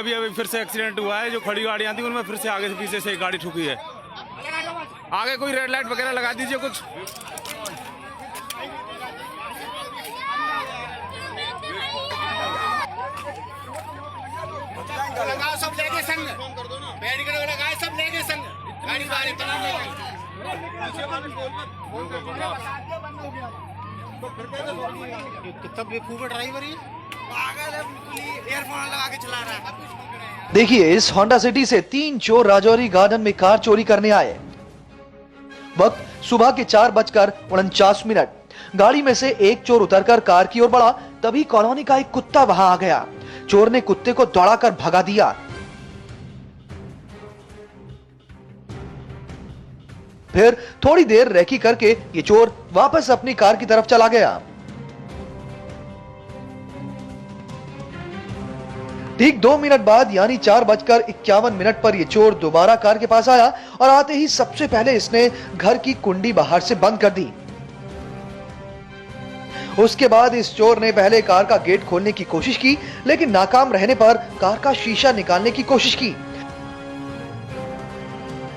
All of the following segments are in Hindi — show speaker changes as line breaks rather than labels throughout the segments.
अभी अभी फिर से एक्सीडेंट हुआ है। जो खड़ी गाड़ियां थी उनमें फिर से आगे से पीछे से एक गाड़ी ठुकी है। आगे कोई रेड लाइट वगैरह लगा दीजिए कुछ।
लगाओ सब लेके संग, बैरिकेड लगाए सब लेके संग, गाड़ी बाहर तमाम लगाई। कितना बेवकूफ ड्राइवर है, पागल है, ईयरफोन लगा के चला रहा है।
देखिए, इस होंडा सिटी से 3 चोर राजौरी गार्डन में कार चोरी करने आए। वक्त सुबह के 4:49। गाड़ी में से एक चोर उतरकर कार की ओर बढ़ा, तभी कॉलोनी का एक कुत्ता वहां आ गया। चोर ने कुत्ते को दौड़ाकर भगा दिया। फिर थोड़ी देर रेकी करके ये चोर वापस अपनी कार की तरफ चला गया। ठीक 2 मिनट बाद यानी 4:51 पर यह चोर दोबारा कार के पास आया और आते ही सबसे पहले इसने घर की कुंडी बाहर से बंद कर दी। उसके बाद इस चोर ने पहले कार का गेट खोलने की कोशिश की, लेकिन नाकाम रहने पर कार का शीशा निकालने की कोशिश की।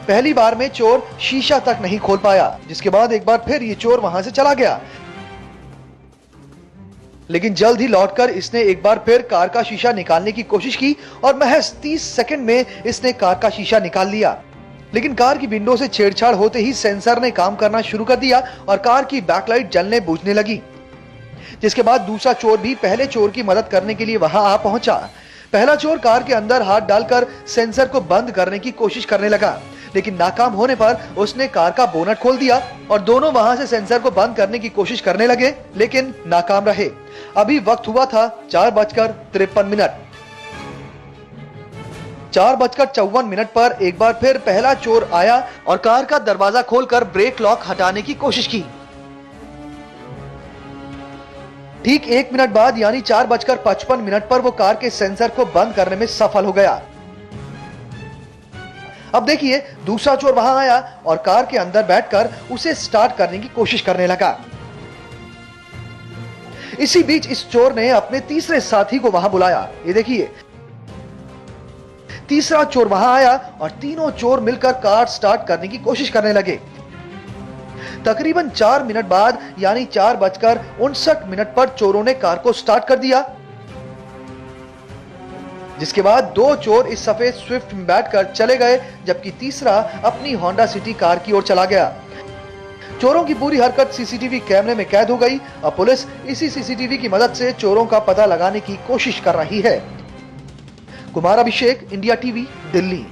पहली बार में चोर शीशा तक नहीं खोल पाया, जिसके बाद एक बार फिर ये चोर वहां से चला गया। लेकिन जल्द ही लौटकर इसने एक बार फिर कार का शीशा निकालने की कोशिश की और महज 30 सेकंड में इसने कार का शीशा निकाल लिया। लेकिन कार की विंडो से छेड़छाड़ होते ही सेंसर ने काम करना शुरू कर दिया और कार की बैकलाइट जलने बुझने लगी। जिसके बाद दूसरा चोर भी पहले चोर की मदद करने के लिए वहां आ पहुंचा। पहला चोर कार के अंदर हाथ डालकर सेंसर को बंद करने की कोशिश करने लगा, लेकिन नाकाम होने पर उसने कार का बोनट खोल दिया और दोनों वहां से सेंसर को बंद करने की कोशिश करने लगे, लेकिन नाकाम रहे। अभी वक्त हुआ था 4:53। 4:54 पर एक बार फिर पहला चोर आया और कार का दरवाजा खोलकर ब्रेक लॉक हटाने की कोशिश की। ठीक 1 मिनट बाद यानी 4:55 पर वो कार के सेंसर को बंद करने में सफल हो गया। अब देखिए, दूसरा चोर वहां आया और कार के अंदर बैठकर उसे स्टार्ट करने की कोशिश करने लगा। इसी बीच इस चोर ने अपने तीसरे साथी को वहां बुलाया। ये देखिए, तीसरा चोर वहां आया और तीनों चोर मिलकर कार स्टार्ट करने की कोशिश करने लगे। तकरीबन 4 मिनट बाद यानी 4:59 पर चोरों ने कार को स्टार्ट कर दिया, जिसके बाद 2 चोर इस सफेद स्विफ्ट में बैठकर चले गए, जबकि तीसरा अपनी होंडा सिटी कार की ओर चला गया। चोरों की पूरी हरकत सीसीटीवी कैमरे में कैद हो गई। अब पुलिस इसी सीसीटीवी की मदद से चोरों का पता लगाने की कोशिश कर रही है। Kumar Abhishek, India TV, Delhi.